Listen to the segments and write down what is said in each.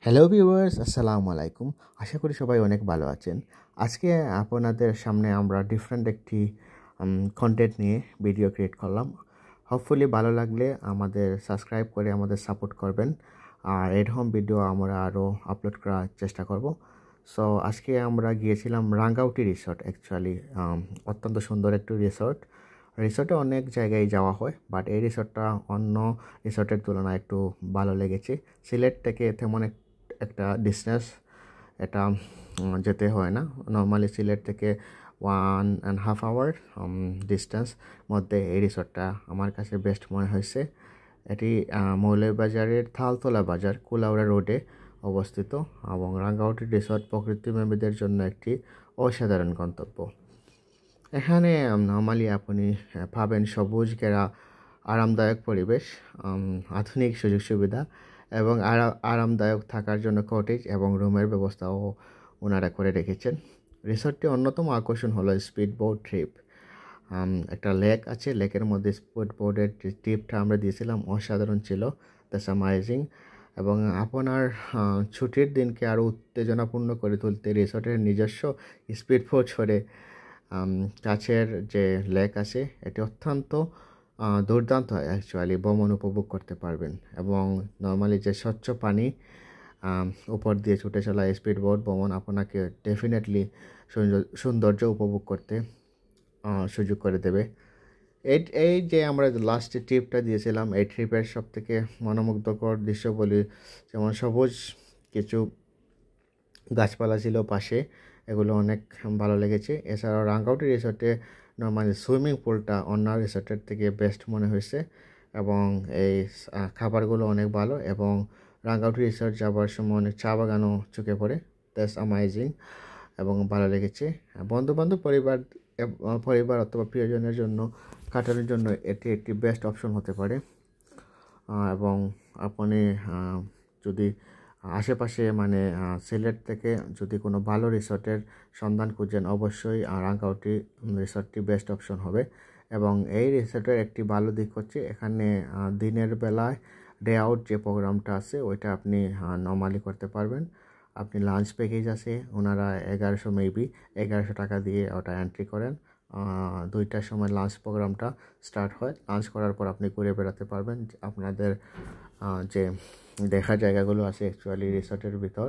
Hello viewers, আসসালামু আলাইকুম। আশা করি সবাই অনেক ভালো আছেন। আজকে আপনাদের সামনে আমরা ডিফারেন্ট একটি কন্টেন্ট নিয়ে ভিডিও ক্রিয়েট করলাম। হোপফুলি ভালো লাগলে আমাদের সাবস্ক্রাইব করে আমাদের সাপোর্ট করবেন। আর এরকম ভিডিও আমরা আরও আপলোড করার চেষ্টা করব। সো আজকে আমরা গিয়েছিলাম রাঙ্গাউটি রিসর্ট। অ্যাকচুয়ালি অত্যন্ত সুন্দর একটি রিসর্টে অনেক জায়গায় যাওয়া হয়, বাট এই রিসর্টটা অন্য রিসর্টের তুলনায় একটু ভালো লেগেছে। সিলেট থেকে তেমন একটা ডিস্টেন্স এটা যেতে হয় না। নর্মালি সিলেট থেকে 1.5 আওয়ার ডিস্টেন্স মধ্যে এই রিসর্টটা আমার কাছে বেস্ট মনে হয়েছে। এটি মৌলভীবাজারের থালতলা বাজার কুলাউড়া রোডে অবস্থিত এবং রাঙ্গাউটি রিসর্ট প্রকৃতিপ্রেমীদের জন্য একটি অসাধারণ গন্তব্য। এখানে নর্মালি আপনি পাবেন সবুজ ঘেরা আরামদায়ক পরিবেশ, আধুনিক সুযোগ সুবিধা এবং আরামদায়ক থাকার জন্য কটেজ এবং রুমের ব্যবস্থাও ওনারা করে রেখেছেন। রিসর্টটির অন্যতম আকর্ষণ হলো স্পিড বোট ট্রিপ। একটা লেক আছে, লেকের মধ্যে স্পিড বোটের ট্রিপটা আমরা দিয়েছিলাম, অসাধারণ ছিল, দ্যাটস অ্যামেজিং। এবং আপনার ছুটির দিনকে আরও উত্তেজনাপূর্ণ করে তুলতে রিসর্টের নিজস্ব স্পিড বোট ছড়ে কাছের যে লেক আছে এটি অত্যন্ত দুর্দান্ত অ্যাকচুয়ালি ভ্রমণ উপভোগ করতে পারবেন। এবং নর্মালি যে স্বচ্ছ পানি উপর দিয়ে ছুটে চলা স্পিড বোট ভ্রমণ আপনাকে ডেফিনেটলি সৌন্দর্য উপভোগ করতে সুযোগ করে দেবে। এই যে আমরা লাস্টে ট্রিপটা দিয়েছিলাম, এই ট্রিপের সবথেকে মনোমুগ্ধকর দৃশ্য বলি, যেমন সবুজ কিছু গাছপালা ছিল পাশে, এগুলো অনেক ভালো লেগেছে। এছাড়াও রাঙ্গাউটি রিসর্টে নর্মালি সুইমিং পুলটা অন্য রিসর্টের থেকে বেস্ট মনে হয়েছে এবং এই খাবারগুলো অনেক ভালো। এবং রাঙ্গাউটি রিসর্ট যাওয়ার সময় অনেক চা বাগানও চোখে পড়ে, দ্যাটস অ্যামেজিং এবং ভালো লেগেছে। বন্ধুবান্ধব পরিবার অথবা প্রিয়জনের জন্য কাটানোর জন্য এটি একটি বেস্ট অপশন হতে পারে। এবং আপনি যদি আশেপাশে মানে সিলেট থেকে যদি কোনো ভালো রিসর্টের সন্ধান খুঁজেন, অবশ্যই রাঙ্গাউটি রিসর্টটি বেস্ট অপশন হবে। এবং এই রিসর্টের একটি ভালো দিক হচ্ছে এখানে দিনের বেলায় ডে আউট যে প্রোগ্রামটা আছে ওইটা আপনি নর্মালি করতে পারবেন। আপনি লাঞ্চ প্যাকেজ আছে, ওনারা 1100 টাকা দিয়ে ওটা এন্ট্রি করেন। 2টার সময় লাঞ্চ প্রোগ্রামটা স্টার্ট হয়। লাঞ্চ করার পর আপনি ঘুরে বেড়াতে পারবেন। আপনাদের যে দেখা জায়গাগুলো আছে অ্যাকচুয়ালি রিসর্টের ভিতর,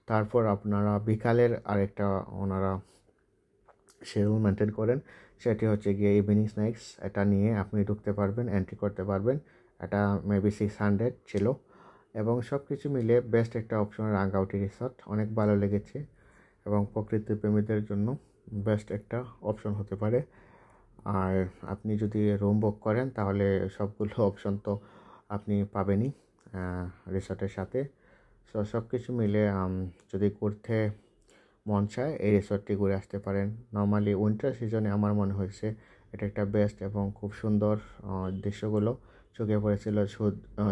তারপর আপনারা বিকালের আরেকটা ওনারা শিডিউল মেনটেন করেন, সেটি হচ্ছে গিয়ে ইভিনিং স্ন্যাক্স। এটা নিয়ে আপনি ঢুকতে পারবেন, এন্ট্রি করতে পারবেন। এটা মেবি 600 ছিল এবং সব কিছু মিলে বেস্ট একটা অপশন রাঙ্গাউটি রিসর্ট, অনেক ভালো লেগেছে এবং প্রকৃতিপ্রেমীদের জন্য বেস্ট একটা অপশন হতে পারে। আর আপনি যদি রুম বুক করেন তাহলে সবগুলো অপশন তো আপনি পাবেনই রিসর্টের সাথে। সব কিছু মিলে যদি ঘুরতে মন চায় এই রিসর্টটি ঘুরে আসতে পারেন। নর্মালি উইন্টার সিজনে আমার মনে হয়েছে এটা একটা বেস্ট এবং খুব সুন্দর দৃশ্যগুলো চোখে পড়েছিল।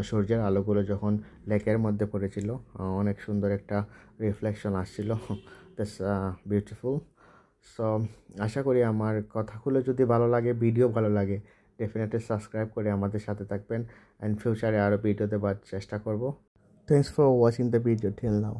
সূর্যের আলোগুলো যখন লেকের মধ্যে পড়েছিল, অনেক সুন্দর একটা রিফ্লেকশন আসছিল, দ্যাটস বিউটিফুল। সো আশা করি আমার কথাগুলো যদি ভালো লাগে, ভিডিও ভালো লাগে, ডেফিনেটলি সাবস্ক্রাইব করে আমাদের সাথে থাকবেন অ্যান্ড ফিউচারে আরও ভিডিও দেওয়ার চেষ্টা করব। Thanks for watching the video till now.